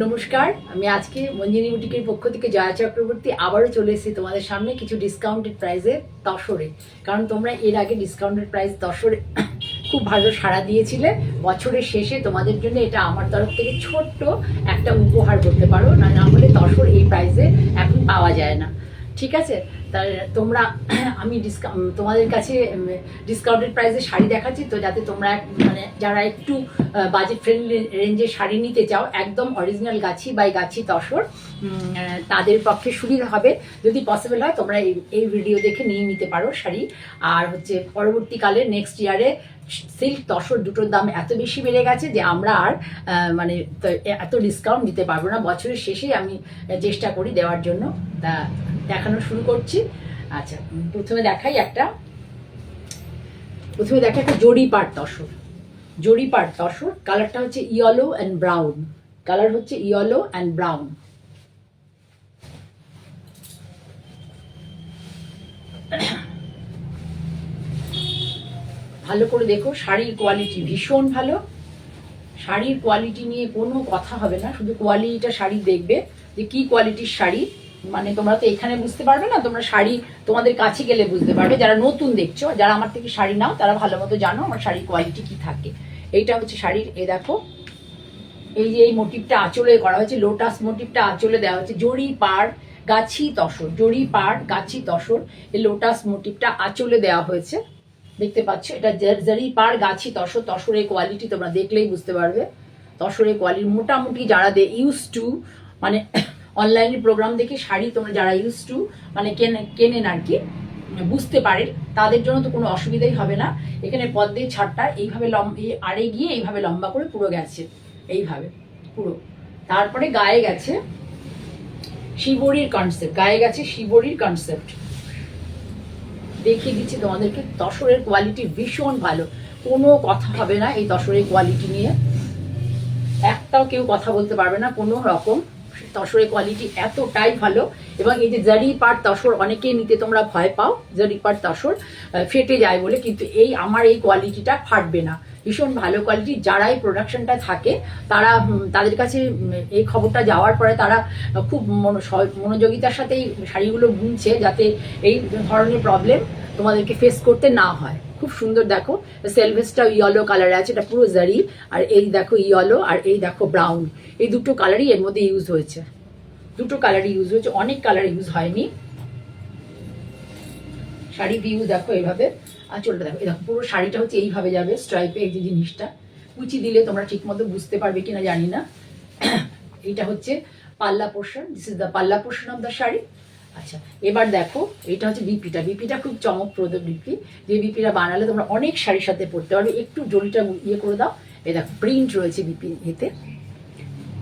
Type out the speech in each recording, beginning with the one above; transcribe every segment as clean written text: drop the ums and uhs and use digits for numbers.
নমস্কার, আমি আজকে মঞ্জিনী বুটিকের পক্ষ থেকে জয়া চক্রবর্তী আবারও চলে এসেছি তোমাদের সামনে কিছু ডিসকাউন্টেড প্রাইসে তসরে। কারণ তোমরা এর আগে ডিসকাউন্টেড প্রাইস তসরে খুব ভালো সাড়া দিয়েছিলে। বছরের শেষে তোমাদের জন্য এটা আমার তরফ থেকে ছোট্ট একটা উপহার করতে পারো, না হলে তসর এই প্রাইসে এখন পাওয়া যায় না। ঠিক আছে, তাহলে তোমরা আমি তোমাদের কাছে ডিসকাউন্টেড প্রাইসে শাড়ি দেখাচ্ছি, তো যাতে তোমরা মানে যারা একটু বাজেট ফ্রেন্ডলি রেঞ্জে শাড়ি নিতে চাও, একদম অরিজিনাল গাছি বাই গাছি তসর, তাদের পক্ষে সুবিধা হবে। যদি পসিবল হয় তোমরা এই ভিডিও দেখে নিয়ে নিতে পারো শাড়ি। আর হচ্ছে পরবর্তীকালে নেক্সট ইয়ারে সিল্ক তসর দুটোর দাম এত বেশি বেড়ে গেছে যে আমরা আর মানে এত ডিসকাউন্ট দিতে পারবো না। বছরের শেষেই আমি চেষ্টা করি দেওয়ার জন্য, তা দেখানো শুরু করছি। আচ্ছা, প্রথমে দেখাই একটা জরি পাট তসর। জরি পাট তসর, কালারটা হচ্ছে ইয়েলো অ্যান্ড ব্রাউন। কালার হচ্ছে ইয়েলো অ্যান্ড ব্রাউন। ভালো করে দেখো, শাড়ির কোয়ালিটি ভীষণ ভালো। শাড়ির কোয়ালিটি নিয়ে কোনো কথা হবে না, শুধু কোয়ালিটিটা শাড়ি দেখবে যে কি কোয়ালিটির শাড়ি। মানে তোমরা তো এখানে বুঝতে পারবে না, তোমরা শাড়ি তোমাদের কাছে গেলে বুঝতে পারবে। যারা নতুন দেখছো, যারা আমার থেকে শাড়ি নাও, তারা ভালো মতো জানো আমার শাড়ির কোয়ালিটি কি থাকে। এইটা হচ্ছে শাড়ির, এ দেখো, এই যে এই মোটিভটা আঁচলে করা হয়েছে, লোটাস মোটিভটা আঁচলে দেওয়া হচ্ছে। জরি পাড় গাছি তসর, জরি পাড় গাছি তসর, এই লোটাস মোটিভটা আঁচলে দেওয়া হয়েছে। দেখতে পাচ্ছ, এটা জরি পাড় গাছি তসর। তসরের কোয়ালিটি তোমরা দেখলেই বুঝতে পারবে। তসরের কোয়ালিটি মোটামুটি যারা ইউজ টু, মানে অনলাইনে প্রোগ্রাম দেখে শাড়ি তোমরা যারা ইউজ টু মানে কেনেন আর কি, বুঝতে পারেন, তাদের জন্য তো কোনো অসুবিধাই হবে না। এখানে পদ্মের ছাড়টা এইভাবে আড়ে গিয়ে এইভাবে লম্বা করে পুরো গেছে, এইভাবে পুরো। তারপরে গায়ে গেছে শিবরির কনসেপ্ট, গায়ে গেছে শিবরির কনসেপ্ট। দেখিয়ে দিচ্ছি তোমাদেরকে। তসরের কোয়ালিটি ভীষণ ভালো, কোনো কথা হবে না এই তসরের কোয়ালিটি নিয়ে। একটাও কেউ কথা বলতে পারবে না কোনো রকম। তসরের কোয়ালিটি এতটাই ভালো। এবং এই যে জারি পাট তসর অনেকেই নিতে তোমরা ভয় পাও, জারি পাট তসর ফেটে যায় বলে, কিন্তু এই আমার এই কোয়ালিটিটা ফাটবে না, ভীষণ ভালো কোয়ালিটি। যারা এই প্রোডাকশনটা থাকে তাদের কাছে এই খবরটা যাওয়ার পরে তারা খুব মনোযোগিতার সাথে এই শাড়িগুলো বুনছে, যাতে এই ধরনের প্রবলেম তোমাদেরকে ফেস করতে না হয়। খুব সুন্দর, দেখো সেলভেসটা ইয়েলো কালারে আছে, এটা পুরো জারি। আর এই দেখো ইয়েলো, আর এই দেখো ব্রাউন, এই দুটো কালারই এর মধ্যে ইউজ হয়েছে। দুটো কালারই ইউজ হয়েছে, অনেক কালার ইউজ হয়নি। শাড়ি ভিউ দেখো এইভাবে, আঁচলটা দেখো, এই দেখো পুরো শাড়িটা হচ্ছে এইভাবে যাবে স্ট্রাইপে। এই যে জিনিসটা কুচি দিলে তোমরা ঠিক মতো বুঝতে পারবে কিনা জানি না। এইটা হচ্ছে পাল্লা পোর্শন, দিস ইজ দ্য পাল্লা পোর্শন অফ দ্য শাড়ি। আচ্ছা, এবার দেখো এটা হচ্ছে বিপিটা। বিপিটা খুব চমকপ্রদ বিপি, যে বিপিটা বানালে তোমরা অনেক শাড়ির সাথে পরতে পারবে। একটু জড়িটা ইয়ে করে দাও, এই দেখো প্রিন্ট রয়েছে বিপি, এতে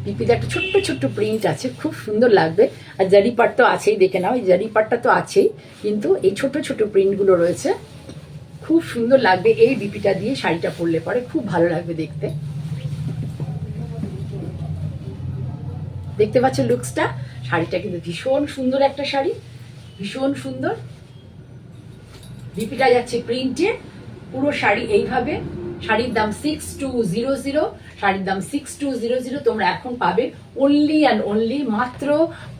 বিপিতে একটা ছোট্ট ছোট্ট প্রিন্ট আছে, খুব সুন্দর লাগবে। আর জারি পাট তো আছেই, দেখে নাও এই জারি পাটটা তো আছেই, কিন্তু এই ছোট ছোট প্রিন্টগুলো রয়েছে, খুব সুন্দর লাগবে। এই বিপিটা দিয়ে শাড়িটা পরলে পরে খুব ভালো লাগবে দেখতে। দেখতে পাচ্ছ লুকসটা, শাড়িটা কিন্তু ভীষণ সুন্দর একটা শাড়ি, ভীষণ সুন্দর। বিপিটা যাচ্ছে প্রিন্টে, পুরো শাড়ি এইভাবে। শাড়ির দাম 6200, শাড়ির দাম 6200। তোমরা এখন পাবে অনলি অ্যান্ড অনলি মাত্র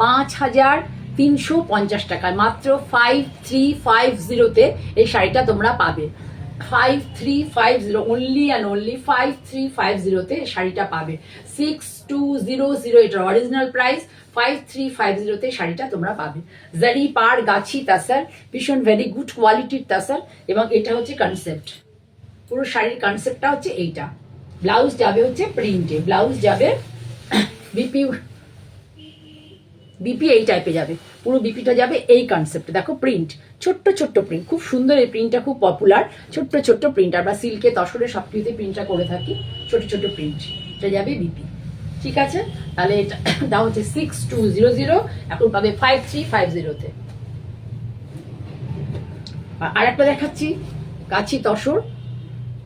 5350 টাকায়, মাত্র 5350-তে এই শাড়িটা তোমরা পাবে। 5350, অনলি অ্যান্ড অনলি 5350-তে শাড়িটা পাবে। 6200 এটার অরিজিনাল প্রাইস, 5350-তে শাড়িটা তোমরা পাবে। জারি পাড় গাছি তাসার, ভীষণ ভেরি গুড কোয়ালিটির তাসার। এবং এটা হচ্ছে কনসেপ্ট, পুরো শাড়ির কনসেপ্টটা হচ্ছে এইটা। ব্লাউজ যাবে হচ্ছে প্রিন্টে, ব্লাউজ যাবে বিপি, বিপি এই টাইপে যাবে, পুরো বিপিটা যাবে এই কনসেপ্টে। দেখো প্রিন্ট, ছোট্ট ছোট্ট প্রিন্ট, খুব সুন্দর। এই প্রিন্টটা খুব পপুলার, ছোট্ট ছোট্ট প্রিন্ট। আমরা সিল্কে তসরে সব কিছুতে প্রিন্টটা করে থাকি, ছোট ছোট প্রিন্ট। এটা যাবে বিপি, ঠিক আছে। তাহলে এটা দাম হচ্ছে 6200, এখন পাবে 5350-তে। আর একটা দেখাচ্ছি গাছি তসর,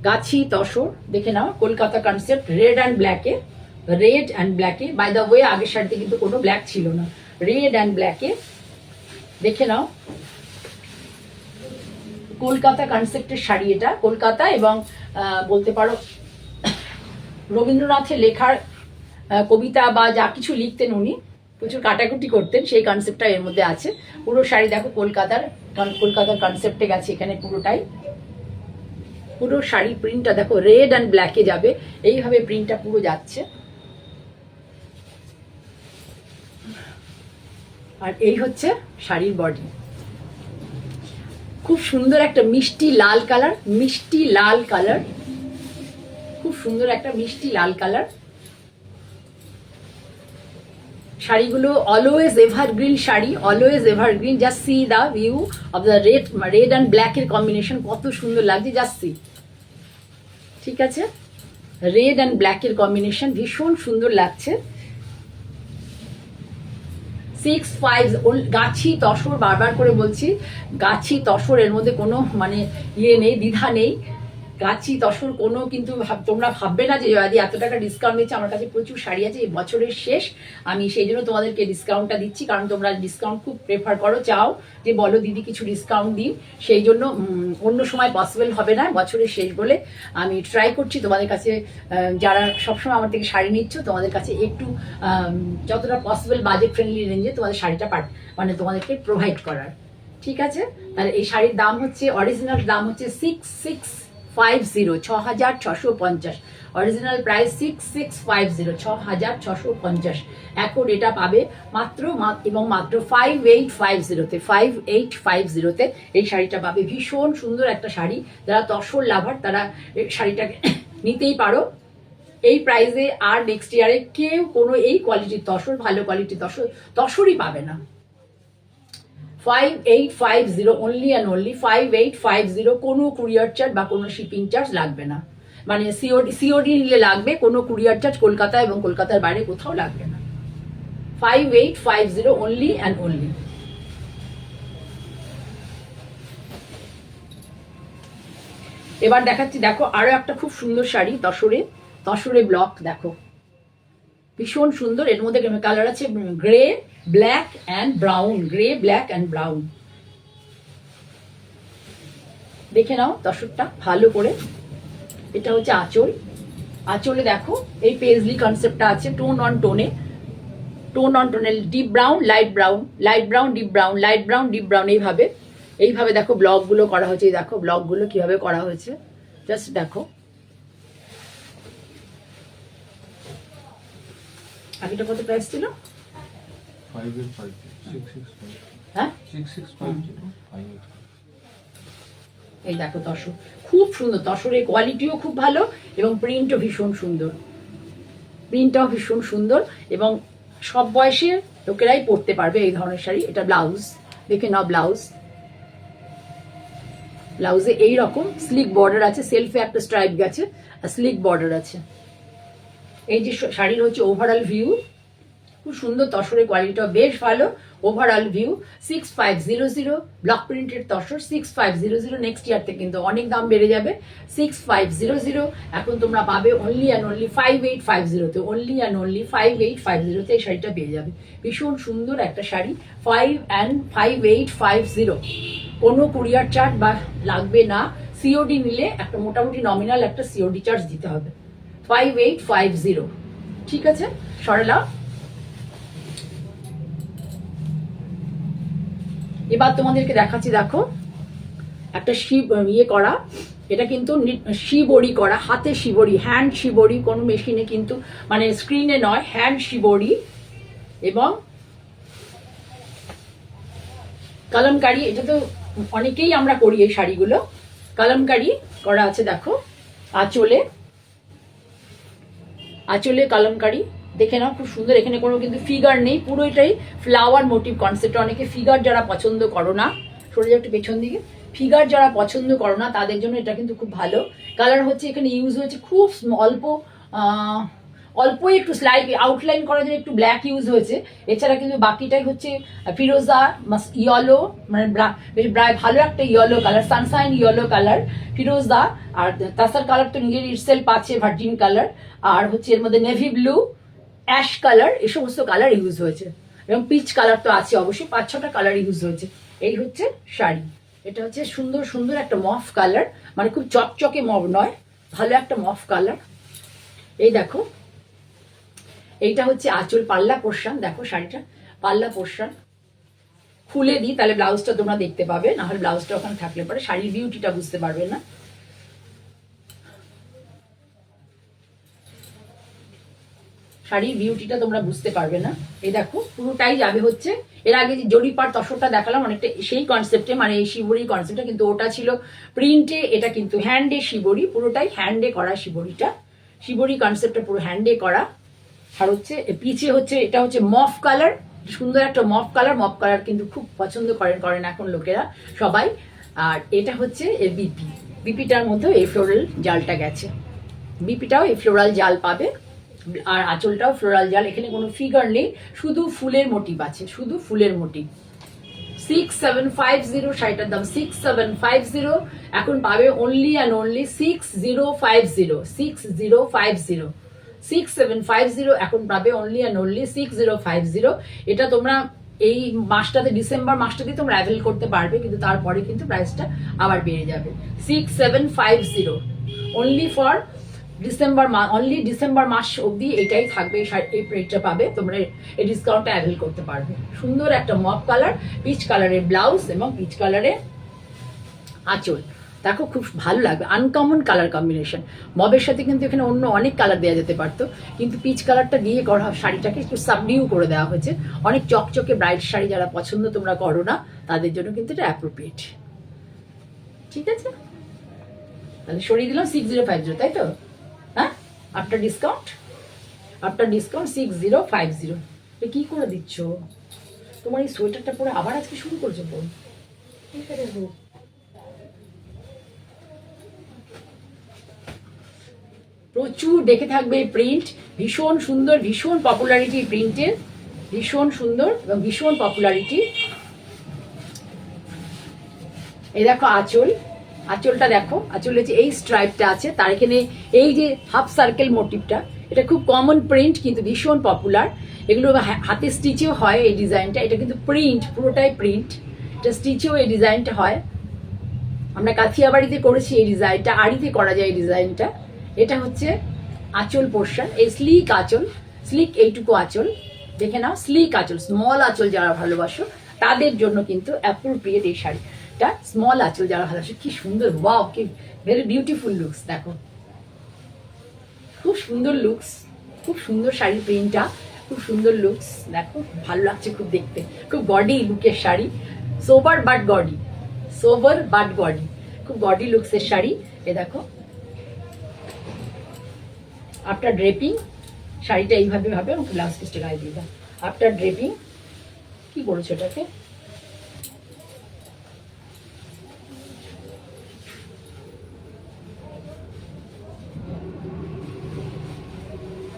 গাছি তসর দেখে নাও, কলকাতা কনসেপ্ট, রেড অ্যান্ড ব্ল্যাকে, রেড অ্যান্ড ব্ল্যাকে। বাই দ্য ওয়ে আগের শাড়িতে কিন্তু কোনো ব্ল্যাক ছিল না, রেড অ্যান্ড ব্ল্যাকে। দেখে নাও, কলকাতা কনসেপ্টের শাড়ি এটা, কলকাতা এবং বলতে পারো রবীন্দ্রনাথের লেখার কবিতা বা যা কিছু লিখতেন উনি, প্রচুর কাটাকুটি করতেন, সেই কনসেপ্টটা এর মধ্যে আছে। পুরো শাড়ি দেখো কলকাতার কনসেপ্টে গেছে এখানে পুরোটাই। পুরো শাড়ির প্রিন্টটা দেখো রেড অ্যান্ড ব্ল্যাকে যাবে, এইভাবে প্রিন্টটা পুরো যাচ্ছে। আর এই হচ্ছে শাড়ির বডি, খুব সুন্দর একটা মিষ্টি লাল কালার, মিষ্টি লাল কালার, খুব সুন্দর একটা মিষ্টি লাল কালার। শাড়িগুলো always evergreen sari, always evergreen. Just see the view of the red and ব্ল্যাকের কম্বিনেশন কত সুন্দর লাগছে, জাস্ট সি। ঠিক আছে, রেড অ্যান্ড ব্ল্যাকের কম্বিনেশন ভীষণ সুন্দর লাগছে। 6-5 গাছি তসর, বারবার করে বলছি গাছি তসর, এর মধ্যে কোনো মানে ইয়ে নেই, দ্বিধা নেই। গাছি তসর কোনো কিন্তু তোমরা ভাববে না যে যদি এত টাকা ডিসকাউন্ট দিচ্ছে। আমার কাছে প্রচুর শাড়ি আছে, এই বছরের শেষ, আমি সেই জন্য তোমাদেরকে ডিসকাউন্টটা দিচ্ছি, কারণ তোমরা ডিসকাউন্ট খুব প্রেফার করো, চাও যে বলো দিদি কিছু ডিসকাউন্ট দিন। সেই জন্য অন্য সময় পসিবল হবে না, বছরের শেষ বলে আমি ট্রাই করছি তোমাদের কাছে, যারা সবসময় আমার থেকে শাড়ি নিচ্ছ, তোমাদের কাছে একটু যতটা পসিবল বাজেট ফ্রেন্ডলি রেঞ্জে তোমাদের শাড়িটা মানে তোমাদেরকে প্রোভাইড করার। ঠিক আছে, তাহলে এই শাড়ির দাম হচ্ছে, অরিজিনাল দাম হচ্ছে 6650, 6650। Original price 6650, 6650। এখন এটা পাবে মাত্র এবং মাত্র 5850-তে, 5850-তে এই শাড়িটা পাবে। ভীষণ সুন্দর একটা শাড়ি, যারা তসর লাভার তারা এই শাড়িটাকে নিতেই পারো এই প্রাইসে। আর নেক্সট ইয়ারে কেউ কোনো এই কোয়ালিটির তসর, ভালো কোয়ালিটির তসরই পাবে না। 5850 অনলি অ্যান্ড অনলি 5850। কোনো কুরিয়ার চার্জ বা কোনো শিপিং চার্জ লাগবে না, মানে সিওডি নিলে লাগবে, কোনো কুরিয়ার চার্জ কলকাতা এবং কলকাতার বাইরে কোথাও লাগবে না। 5850 অনলি অ্যান্ড অনলি। এবার দেখাচ্ছি, দেখো আরো একটা খুব সুন্দর শাড়ি, তসরে ব্লক, দেখো ভীষণ সুন্দর। এর মধ্যে কালার আছে grey, black and brown, grey, black and brown. দেখে নাও তসরটা ভালো করে। এটা হচ্ছে আঁচল, আঁচলে দেখো এই পেজলি কনসেপ্টটা আছে, টোন অন টোনে, টোন অন টোনে, deep brown, light brown, light brown, deep brown, light brown, deep brown, এইভাবে দেখো ব্লকগুলো করা হয়েছে। দেখো ব্লকগুলো কিভাবে করা হয়েছে, জাস্ট দেখো। আগেটা কত প্রাইস ছিল? হ্যাঁ, এই দেখো তসর, খুব সুন্দর তসরের কোয়ালিটিও খুব ভালো এবং প্রিন্টও ভীষণ সুন্দর, প্রিন্টটাও ভীষণ সুন্দর এবং সব বয়সের লোকেরাই পরতে পারবে এই ধরনের শাড়ি। এটা ব্লাউজ, দেখে নাও ব্লাউজ, ব্লাউজে এইরকম স্লিক বর্ডার আছে, সেলফে একটা স্ট্রাইপ গেছে আর স্লিক বর্ডার আছে। এই যে শাড়ির হচ্ছে ওভারঅল ভিউ, খুব সুন্দর, তসরের কোয়ালিটিটা বেশ ভালো। Overall view 6500, block printed tussar 6500। Next year থেকে কিন্তু অনেক দাম বেড়ে যাবে। 6500 এখন তোমরা পাবে অনলি অ্যান্ড অনলি 5850-তে, অনলি অ্যান্ড অনলি 5850-তে এই শাড়িটা পেয়ে যাবে। ভীষণ সুন্দর একটা শাড়ি, 5850। কোনো কুরিয়ার চার্জ বা লাগবে না, সিওডি নিলে একটা মোটামুটি নমিনাল একটা সিওডি চার্জ দিতে হবে। 5850, ঠিক আছে সরলা। এবার তোমাদেরকে দেখাচ্ছি, দেখো একটা ইয়ে করা, এটা কিন্তু শিবরি করা, হাতে শিবরি, হ্যান্ড শিবরি, কোনো মেশিনে কিন্তু মানে স্ক্রিনে নয়, হ্যান্ড শিবরি এবং কলমকারি। এটা তো অনেকেই আমরা করি এই শাড়িগুলো, কলমকারি করা আছে। দেখো আঁচলে, আঁচলে কলমকারি, দেখে নাও খুব সুন্দর। এখানে কোনো কিন্তু ফিগার নেই, পুরো এটাই ফ্লাওয়ার মোটিভ কনসেপ্ট। অনেকে ফিগার যারা পছন্দ করো না, সরে যাও একটু পেছন দিকে, ফিগার যারা পছন্দ করো না তাদের জন্য এটা কিন্তু খুব ভালো। কালার হচ্ছে এখানে ইউজ হয়েছে খুব অল্পই একটু স্লাইড আউটলাইন করার জন্য একটু ব্ল্যাক ইউজ হয়েছে, এছাড়া কিন্তু বাকিটাই হচ্ছে ফিরোজা, ইয়েলো, মানে ভালো একটা yellow colour, sunshine yellow colour, ফিরোজা। আর তাসার কালার তো নিজের ইটসেলফ আছে, ভার্জিন কালার। আর হচ্ছে এর মধ্যে নেভি ব্লু, অ্যাশ কালার, এই সমস্ত কালার ইউজ হয়েছে এবং পিচ কালার তো আছে অবশ্যই, 5-6টা কালার ইউজ হয়েছে। এই হচ্ছে শাড়ি, এটা হচ্ছে সুন্দর সুন্দর একটা মফ কালার, মানে খুব চকচকে মফ নয়, ভালো একটা মফ কালার। এই দেখো এইটা হচ্ছে আঁচল, পাল্লা পোর্শন। দেখো শাড়িটা পাল্লা পোর্শন, খুলে দিই তাহলে ব্লাউজটা তোমরা দেখতে পাবে, না হলে ব্লাউজটা ওখানে থাকলে পরে শাড়ির বিউটিটা বুঝতে পারবে না। শাড়ির বিউটিটা তোমরা বুঝতে পারবে না। এই দেখো পুরোটাই যাবে হচ্ছে, এর আগে যে জরিপার তসরটা দেখালাম অনেকটা সেই কনসেপ্টে, মানে এই শিবরি কনসেপ্টটা, কিন্তু ওটা ছিল প্রিন্টে, এটা কিন্তু হ্যান্ডে শিবরি, পুরোটাই হ্যান্ডে করা শিবরিটা। শিবরি কনসেপ্টটা পুরো হ্যান্ডে করা। আর হচ্ছে পিছে হচ্ছে এটা হচ্ছে মফ কালার, সুন্দর একটা মফ কালার। মফ কালার কিন্তু খুব পছন্দ করেন এখন লোকেরা সবাই। আর এটা হচ্ছে বিপি, বিপিটার মধ্যে এই ফ্লোরাল জালটা গেছে, বিপিটাও এই ফ্লোরাল জাল পাবে। আর আঁচলটাও ফ্লোরাল জাল, এখানে কোনো ফিগার নেই, শুধু ফুলের মোটিভ আছে, শুধু ফুলের মোটিভ। 6750 শাড়িটার দাম 6750, এখন পাবে অনলি অ্যান্ড অনলি 6050, 6050, 6750 এখন পাবে অনলি অ্যান্ড অনলি 6050। এটা তোমরা এই মাসটাতে, ডিসেম্বর মাসটাতে তোমরা অ্যাভেল করতে পারবে, কিন্তু তারপরে কিন্তু প্রাইসটা আবার বেড়ে যাবে। 6750 only for December, only December মাস অবধি এটাই থাকবে, এই রেটটা পাবে তোমরা, এই ডিসকাউন্টটা অ্যাভেল করতে পারবে। সুন্দর একটা মপ কালার, পিচ কালারের ব্লাউজ এবং পিচ কালারের আঁচল। দেখো খুব ভালো লাগবে, আনকমন কালার কম্বিনেশন। মবের সাথে কিন্তু এখানে অন্য অনেক কালার দেওয়া যেতে পারতো, কিন্তু পিচ কালারটা দিয়ে করা শাড়িটাকে একটু সাবডিউ করে দেওয়া হয়েছে। অনেক চকচকে ব্রাইট শাড়ি যারা পছন্দ তোমরা করো না, তাদের জন্য কিন্তু এটা অ্যাপ্রোপ্রিয়েট। ঠিক আছে, তাহলে সরিয়ে দিলাম 6050, তাই তো? হ্যাঁ, আফটার ডিসকাউন্ট, আফটার ডিসকাউন্ট 6050। কি করে দিচ্ছ? তোমার এই সোয়েটারটা পরে আবার আজকে শুরু করছো তো? প্রচুর দেখে থাকবে প্রিন্ট, ভীষণ সুন্দর, ভীষণ পপুলারিটি প্রিন্টের, ভীষণ সুন্দর এবং ভীষণ পপুলারিটি। এই দেখো আঁচল, আঁচলটা দেখো, আঁচল হচ্ছে এই স্ট্রাইপটা আছে, তার এখানে এই যে হাফ সার্কেল মোটিভটা, এটা খুব কমন প্রিন্ট কিন্তু ভীষণ পপুলার। এগুলো হাতে স্টিচেও হয় এই ডিজাইনটা, এটা কিন্তু প্রিন্ট, পুরোটাই প্রিন্ট, এটা স্টিচেও এই ডিজাইনটা হয়। আমরা কাথিয়াবাড়িতে করেছি এই ডিজাইনটা, আড়িতে করা যায় এই ডিজাইনটা। এটা হচ্ছে আঁচল পোর্শন, এই স্লিক আঁচল, স্লিক এইটুকু আঁচল দেখে নাও, স্লিক আঁচল, স্মল আঁচল যারা ভালোবাসো তাদের জন্য কিন্তু অ্যাপ্রোপ্রিয়েট এই শাড়িটা। স্মল আঁচল যারা ভালোবাসো, কি সুন্দর, ওয়াও, কি ভেরি বিউটিফুল লুকস। দেখো খুব সুন্দর লুকস, খুব সুন্দর শাড়ি প্রিন্টটা, খুব সুন্দর লুকস। দেখো ভালো লাগছে খুব দেখতে, খুব গডি লুকের শাড়ি, সোবার বাট গডি, সোবার বাট গডি, খুব গডি লুকসের শাড়ি। এ দেখো আফটার ড্রেপিং শাড়িটা এইভাবে ভাবে, আমাকে ব্লাউজ পিসটা গায়ে দিয়ে দাও। আফটার ড্রেপিং কি করেছো এটাকে?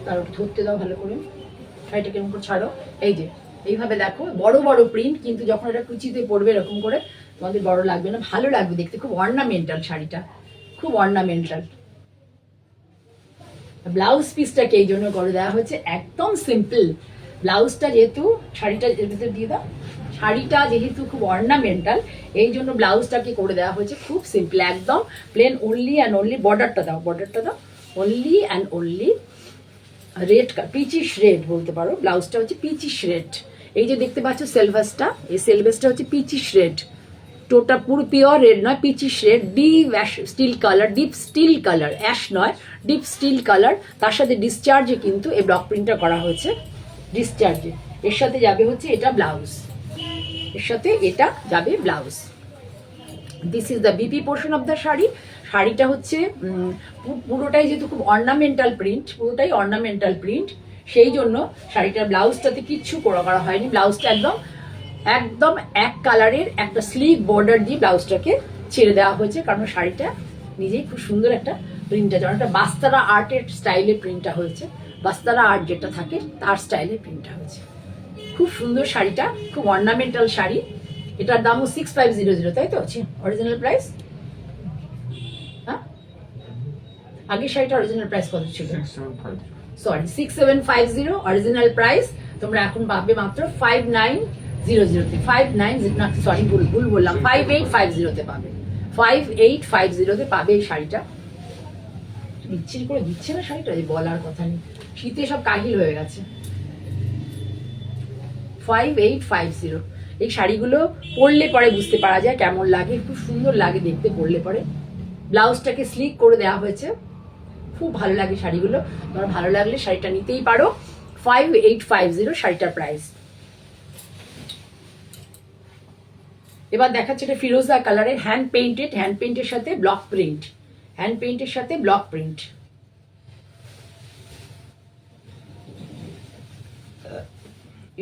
তার ধরতে দাও ভালো করে, শাড়িটা কেমন করে ছাড়ো। এই যে এইভাবে দেখো, বড় বড় প্রিন্ট, কিন্তু যখন এটা কুচিতে পড়বে এরকম করে তোমাদের বড় লাগবে না, ভালো লাগবে দেখতে, খুব অর্নামেন্টাল শাড়িটা, খুব অর্নামেন্টাল। ব্লাউজ পিসটাকে এই জন্য করে দেওয়া হচ্ছে একদম সিম্পল। ব্লাউজটা যেহেতু, শাড়িটা ভিতরে দিয়ে দাও, শাড়িটা যেহেতু খুব অর্নামেন্টাল, এই জন্য ব্লাউজটাকে করে দেওয়া হয়েছে খুব সিম্পল, একদম প্লেন। অনলি অ্যান্ড অনলি বর্ডারটা দাও, বর্ডারটা দাও, only and only red, peachish red বলতে পারো। ব্লাউজটা হচ্ছে পিচিশ রেড, এই যে দেখতে পাচ্ছ সেলভাসটা, এই সেলভাসটা হচ্ছে পিচিশ রেড, টোটা পুরো পিওর রেড নয়, peachish red, deep ash steel colour, deep steel colour, ash নয়, ডিপ স্টিল কালার। তার সাথে ডিসচার্জে কিন্তু এই ব্লক প্রিন্টটা করা হয়েছে, ডিসচার্জে। এর সাথে যাবে হচ্ছে এটা ব্লাউজ, এর সাথে এটা যাবে blouse. This is the BP portion of the sari. শাড়িটা হচ্ছে পুরোটাই যেহেতু খুব অর্নামেন্টাল প্রিন্ট, পুরোটাই অর্নামেন্টাল প্রিন্ট, সেই জন্য শাড়িটার ব্লাউজটাতে কিচ্ছু করা হয়নি। ব্লাউজটা একদম একদম এক কালারের একটা স্লিভ বর্ডার দিয়ে ব্লাউজটাকে ছেড়ে দেওয়া হয়েছে, কারণ শাড়িটা নিজেই খুব সুন্দর একটা প্রিন্টটা, যেমন একটা বাস্তারা আর্টের স্টাইলে প্রিন্টটা হয়েছে, বাস্তারা আর্ট যেটা থাকে তার স্টাইলে প্রিন্টটা হয়েছে। খুব সুন্দর শাড়িটা, খুব অর্নামেন্টাল শাড়ি। এটার দামও 6500, তাই তো? Original price? হ্যাঁ, আগের শাড়িটা অরিজিনাল প্রাইস কত ছিল? Sorry, 6750 original price. তোমরা এখন পাবে মাত্র 5900-তে, 59, না সরি ভুল বললাম, 5850-তে পাবে, 5850-তে পাবে এই শাড়িটা। বিচ্ছিরি করে দিচ্ছে না শাড়িটা, যে বলার কথা নেই, শীতে সব কাহিল হয়ে গেছে। 5850। এই শাড়িগুলো পরলে পরে বুঝতে পারা যায় কেমন লাগে, খুব সুন্দর লাগে দেখতে পরলে পরে। ব্লাউজটাকে স্লিক করে দেওয়া হয়েছে, খুব ভালো লাগে শাড়িগুলো। তোমার ভালো লাগলে শাড়িটা নিতেই পারো। 5850 শাড়িটার প্রাইস। এবার দেখাচ্ছে এটা ফিরোজা কালারের হ্যান্ড পেইন্টের সাথে ব্লক প্রিন্ট, হ্যান্ড পেইন্টের সাথে ব্লক প্রিন্ট।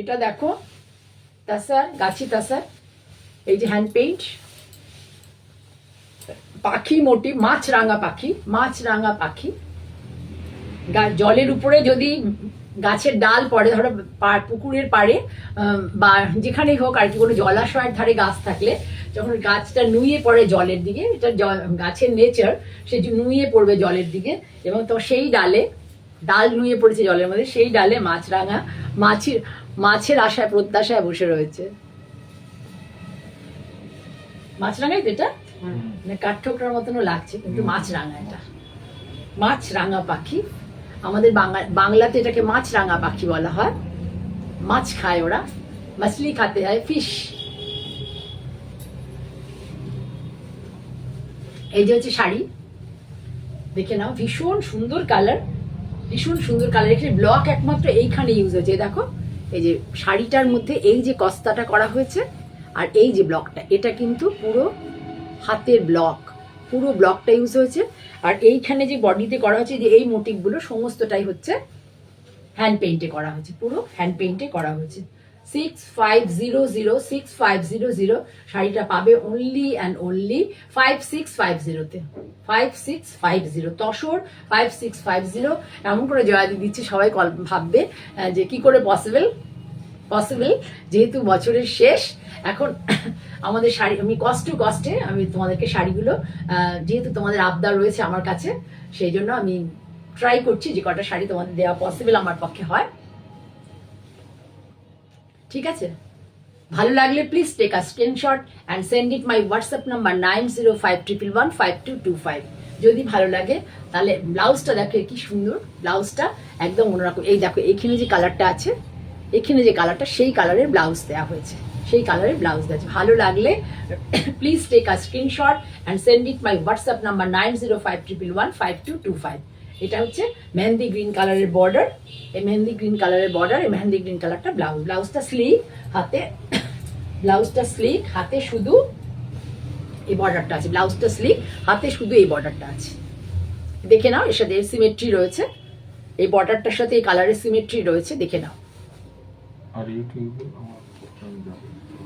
এটা দেখো তাসার, গাছি তাসার, এই যে হ্যান্ড পেইন্ট, পাখি মোটিভ, মাছরাঙা পাখি। জলের উপরে যদি গাছের ডাল পড়ে, ধরো পুকুরের পাড়ে বা যেখানেই হোক আর কি, কোনো জলাশয়ের ধারে গাছ থাকলে যখন গাছটা নুয়ে পড়ে জলের দিকে, এটা গাছের নেচার, সে নুয়ে পড়বে জলের দিকে, এবং তো সেই ডাল নুয়ে পড়েছে জলের মধ্যে, সেই ডালে মাছরাঙা মাছের আশায় প্রত্যাশায় বসে রয়েছে। মাছরাঙাই তো এটা, মানে কাঠঠোকরার মতনও লাগছে, কিন্তু মাছরাঙা, এটা মাছরাঙা পাখি। আমাদের বাংলাতে এটাকে মাছরাঙা পাখি বলা হয়। মাছ খায় ওরা, মাছলি খাতে হয়, ফিশ। এই যে হচ্ছে শাড়ি, দেখে নাও, ভীষণ সুন্দর কালার, এখানে ব্লক একমাত্র এইখানে ইউজ হয়েছে। দেখো এই যে শাড়িটার মধ্যে এই যে কস্তাটা করা হয়েছে আর এই যে ব্লকটা, এটা কিন্তু পুরো হাতের ব্লক, পুরো ব্লকটা ইউজ হয়েছে। আর এইখানে যে বডিতে করা হয়েছে, যে এই মোটিভগুলো সমস্তটাই হচ্ছে হ্যান্ড পেইন্টে করা হয়েছে, পুরো হ্যান্ড পেইন্টে করা হয়েছে। 6500 শাড়িটা পাবে অনলি অ্যান্ড অনলি 5650-তে। 5650 তসর 5650। এমন করে জয়াদি দিচ্ছে, সবাই ভাববে যে কি করে পসিবল, যেহেতু বছরের শেষ এখন আমাদের শাড়ি, আমি কষ্টে আমি তোমাদেরকে শাড়িগুলো, যেহেতু তোমাদের আবদার রয়েছে আমার কাছে, সেই জন্য আমি ট্রাই করছি যে কটা শাড়ি তোমাদের দেওয়া পসিবল আমার পক্ষে হয়। ঠিক আছে, ভালো লাগলে please take a screenshot and send it my WhatsApp number 9051115225। যদি ভালো লাগে তাহলে ব্লাউজটা দেখো কি সুন্দর, ব্লাউজটা একদম অন্যরকম। এই দেখো এখানে যে কালারটা আছে, সেই কালারের ব্লাউজ দেওয়া হয়েছে, ভালো লাগলে please take a screenshot and send it my WhatsApp number 9051115225। এটা হচ্ছে মেহেন্দি গ্রিন কালারের বর্ডার, এই মেহেন্দি গ্রিন কালারটা ব্লাউজটা স্লিভ, হাতে শুধু এই বর্ডারটা আছে, ব্লাউজটা স্লিভ, হাতে শুধু এই বর্ডারটা আছে। দেখে নাও, এর সাথে সিমেট্রি রয়েছে, এই বর্ডারটার সাথে এই কালারের সিমেট্রি রয়েছে, দেখে নাও। আর ইউটিউবে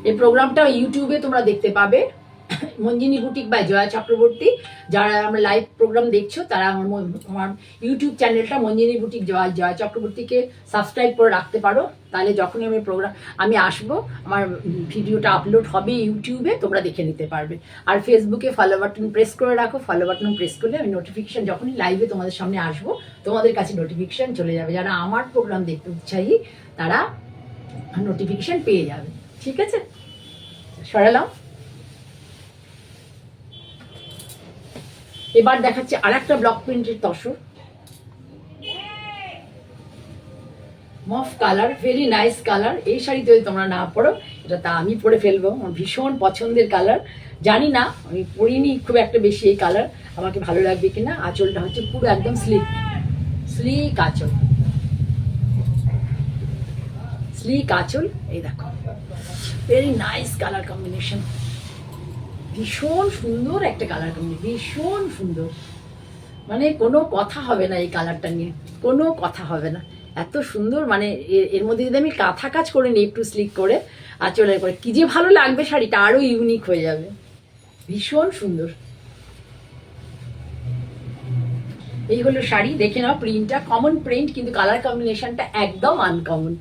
এই প্রোগ্রামটা ইউটিউবে তোমরা দেখতে পাবে, মঞ্জিনী বুটিক বাই জয়া চক্রবর্তী। যারা আমরা লাইভ প্রোগ্রাম দেখছো তারা আমার ইউটিউব চ্যানেলটা মঞ্জিনী বুটিক জয়া চক্রবর্তীকে সাবস্ক্রাইব করে রাখতে পারো, তাহলে যখনই আমি আসবো, আমার ভিডিওটা আপলোড হবে ইউটিউবে, তোমরা দেখে নিতে পারবে। আর ফেসবুকে ফলো বাটন প্রেস করে রাখো, ফলো বাটন প্রেস করলে আমি নোটিফিকেশন, যখনই লাইভে তোমাদের সামনে আসবো তোমাদের কাছে নোটিফিকেশন চলে যাবে। যারা আমার প্রোগ্রাম দেখতে উৎসাহী তারা নোটিফিকেশন পেয়ে যাবে। ঠিক আছে, সরালাম। এবার দেখাচ্ছে আর একটা ব্লক প্রিন্টের tussar, মফ colour, very nice colour. এই শাড়ি যদি তোমরা না পরো, এটা তা আমি পরে ফেলবো, আমার ভীষণ পছন্দের কালার। জানি না, আমি পরিনি খুব একটা বেশি এই কালার, আমাকে ভালো লাগবে কিনা। আঁচলটা হচ্ছে পুরো একদম স্লিক আঁচল, এই দেখো ভেরি নাইস কালার কম্বিনেশন, ভীষণ সুন্দর একটা কালার কম্বিনেশন, ভীষণ সুন্দর, মানে কোনো কথা হবে না এই কালারটা নিয়ে, কোনো কথা হবে না, এত সুন্দর। মানে এর মধ্যে যদি আমি কাঁথা কাজ করে নিই একটু স্লিক করে আঁচলের করে, কি যে ভালো লাগবে, শাড়িটা আরো ইউনিক হয়ে যাবে, ভীষণ সুন্দর। এই হলো শাড়ি, দেখে নাও প্রিন্টটা, কমন প্রিন্ট, কিন্তু কালার কম্বিনেশনটা একদম আনকমন।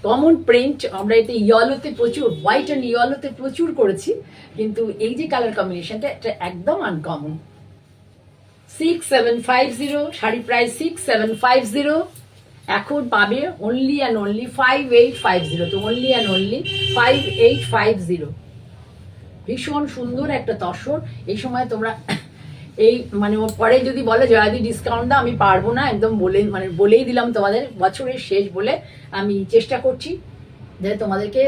কমন প্রিন্ট আমরা এতে ইয়েলোতে প্রচুর, হোয়াইট অ্যান্ড ইয়েলোতে প্রচুর করেছি, কিন্তু এই যে কালার কম্বিনেশনটা এটা একদম আনকমন। 6750 শাড়ি প্রাইস 6750, এখন পাবে অনলি অ্যান্ড অনলি 5850, তো অনলি অ্যান্ড অনলি 5850। ভীষণ সুন্দর একটা তসর, এই সময় তোমরা এই মানে ওর পরে যদি বলে জয়াদি ডিসকাউন্ট দাও, আমি পারবো না, একদম বলেই দিলাম তোমাদের, বছরের শেষ বলে আমি চেষ্টা করছি যে তোমাদেরকে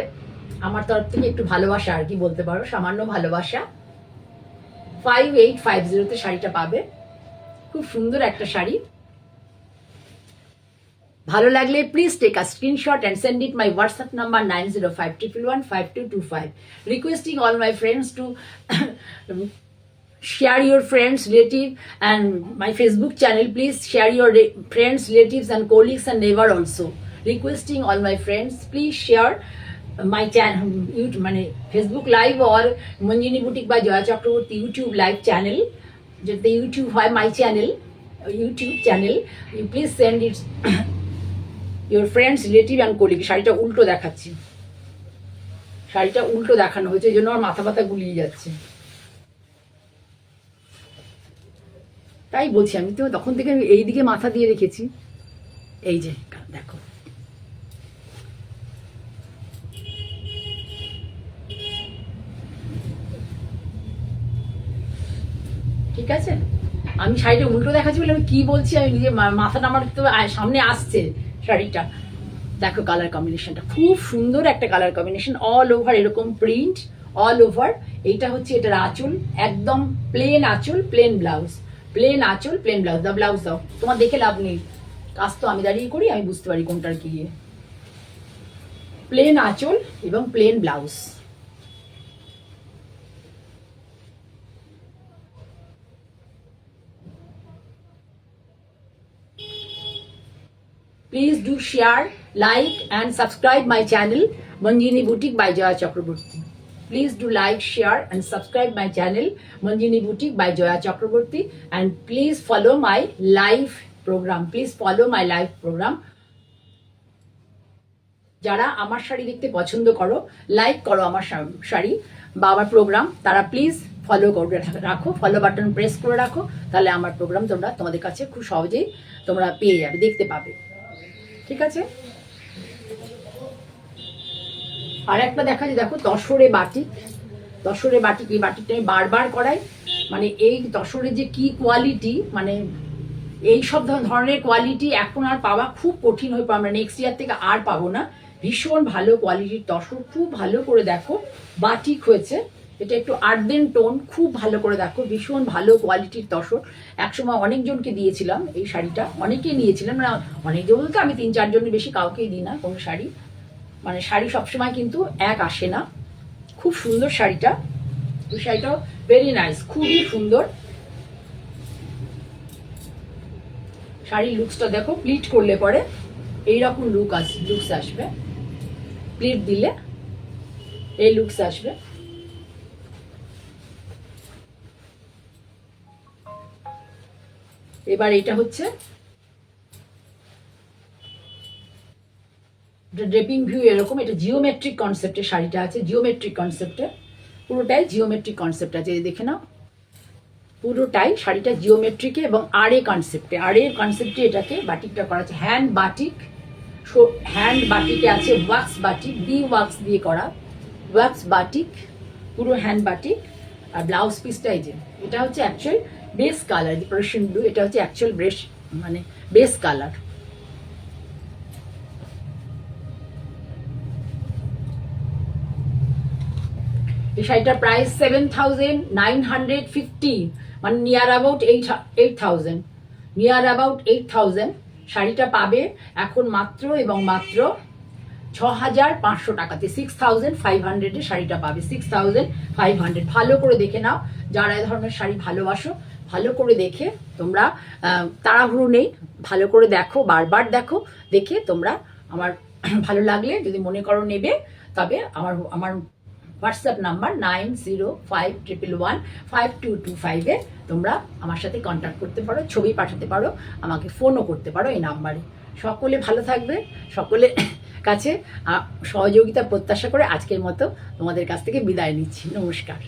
আমার তরফ থেকে একটু ভালোবাসা আর কি বলতে পারো, সামান্য ভালোবাসা। 5850-তে শাড়িটা পাবে, খুব সুন্দর একটা শাড়ি। ভালো লাগলে please take a screenshot and send it my WhatsApp number 9051115225. Requesting all my friends to share your friends, relative and my Facebook channel. Please share your friends, relatives and colleagues and neighbor also. Requesting all my friends, please share my channel, মানে Facebook live or Manjini boutique বা Jaya Chakraborty YouTube live channel, যেটা YouTube হয় my channel, YouTube channel. You please send it your friends, relative and colleague. শাড়িটা উল্টো দেখাচ্ছি, শাড়িটা উল্টো দেখানো হয়েছে, এই জন্য আমার মাথা ব্যথা গুলিয়ে যাচ্ছে। তাই বলছি, আমি তো তখন থেকে এই দিকে মাথা দিয়ে রেখেছি। এই যে দেখো, ঠিক আছে। আমি শাড়িটা উল্টো দেখাচ্ছি বলে আমি কি বলছি, আমি নিজে মাথাটা আমার তো সামনে আসছে। শাড়িটা দেখো, কালার কম্বিনেশনটা খুব সুন্দর একটা কালার কম্বিনেশন, অল ওভার এরকম প্রিন্ট, অল ওভার। এইটা হচ্ছে এটার আঁচল, একদম প্লেন আঁচল, প্লেন ব্লাউজ, প্লেন আঁচল, প্লেন ব্লাউজ। দাও ব্লাউজ দাও, তোমার দেখে লাভ নেই, কাজ তো আমি দাঁড়িয়ে করি, আমি বুঝতে পারি কোনটার কি। প্লেন আঁচল এবং plain blouse. Please do share, like and subscribe my channel Manjini Boutique by Joya Chakraborty. Please do like, share and subscribe my channel Manjini Boutique by Joya Chakraborty, and please follow my live program. Please follow my live program. যারা আমার শাড়ি দেখতে পছন্দ করো, like করো আমার শাড়ি বা আমার programme, তারা প্লিজ ফলো করে রাখো, ফলো বাটন প্রেস করে রাখো, তাহলে আমার প্রোগ্রাম তোমাদের কাছে খুব সহজেই তোমরা পেয়ে যাবে, দেখতে পাবে। ঠিক আছে। আর একটা দেখা যায়, দেখো তসরে বাটিক, তসরে বাটিক। এই বাটিকটা আমি বারবার করাই, মানে এই তসরে যে কি কোয়ালিটি, মানে এই সব ধরনের কোয়ালিটি এখন আর পাওয়া খুব কঠিন হয়ে পড়ে, আমরা নেক্সট ইয়ার থেকে আর পাবো না। ভীষণ ভালো কোয়ালিটির তসর, খুব ভালো করে দেখো, বাটিক হয়েছে, এটা একটু আর্দেন টোন, খুব ভালো করে দেখো, ভীষণ ভালো কোয়ালিটির তসর। একসময় অনেকজনকে দিয়েছিলাম এই শাড়িটা, অনেকেই নিয়েছিলাম, মানে অনেকে বলতে আমি 3-4 জনের বেশি কাউকেই দিই না কোনো শাড়ি, মানে শাড়ি সবসময় কিন্তু এক আসে না। খুব সুন্দর শাড়িটা, এই শাড়িটাও ভেরি নাইস, খুবই সুন্দর। শাড়ির লুকসটা দেখো, প্লিট করলে পরে এইরকম লুকস আসবে, প্লিট দিলে এই লুকস আসবে। এবার এটা হচ্ছে ড্রেপিং ভিউ এরকম, এটা জিওমেট্রিক কনসেপ্টের শাড়িটা আছে, জিওমেট্রিক কনসেপ্টে, পুরোটাই জিওমেট্রিক কনসেপ্ট আছে, দেখে নাও, পুরোটাই শাড়িটা জিওমেট্রিকে এবং আরে কনসেপ্টে, আরের কনসেপ্টে এটাকে বাটিকটা করা আছে। হ্যান্ড বাটিক, হ্যান্ড বাটিকে আছে ওয়াক্স বাটিক, ওয়াক্স দিয়ে করা ওয়াক্স বাটিক, পুরো হ্যান্ড বাটিক। আর ব্লাউজ পিসটা এই যে, এটা হচ্ছে actual base colour, depression blue, এটা হচ্ছে অ্যাকচুয়াল মানে বেস কালার। এই শাড়িটার প্রাইস 7,950, মানে নিয়ার অ্যাবাউট 8,000, নিয়ার অ্যাবাউট 8,000। শাড়িটা পাবে এখন মাত্র এবং মাত্র 6,500 টাকাতে, 6,500-এ শাড়িটা পাবে, 6,500। ভালো করে দেখে নাও, যারা এই ধরনের শাড়ি ভালোবাসো, ভালো করে দেখে তোমরা, তাড়াহুড়ো নেই, ভালো করে দেখো, বারবার দেখো, দেখে তোমরা আমার ভালো লাগলে যদি মনে করো নেবে, তবে আমার হোয়াটসঅ্যাপ নাম্বার 9051115225-এ তোমরা আমার সাথে কন্ট্যাক্ট করতে পারো, ছবি পাঠাতে পারো, আমাকে ফোনও করতে পারো এই নাম্বারে। সকলে ভালো থাকবে, সকলে কাছে সহযোগিতা প্রত্যাশা করে আজকের মতো তোমাদের কাছ থেকে বিদায় নিচ্ছি। নমস্কার।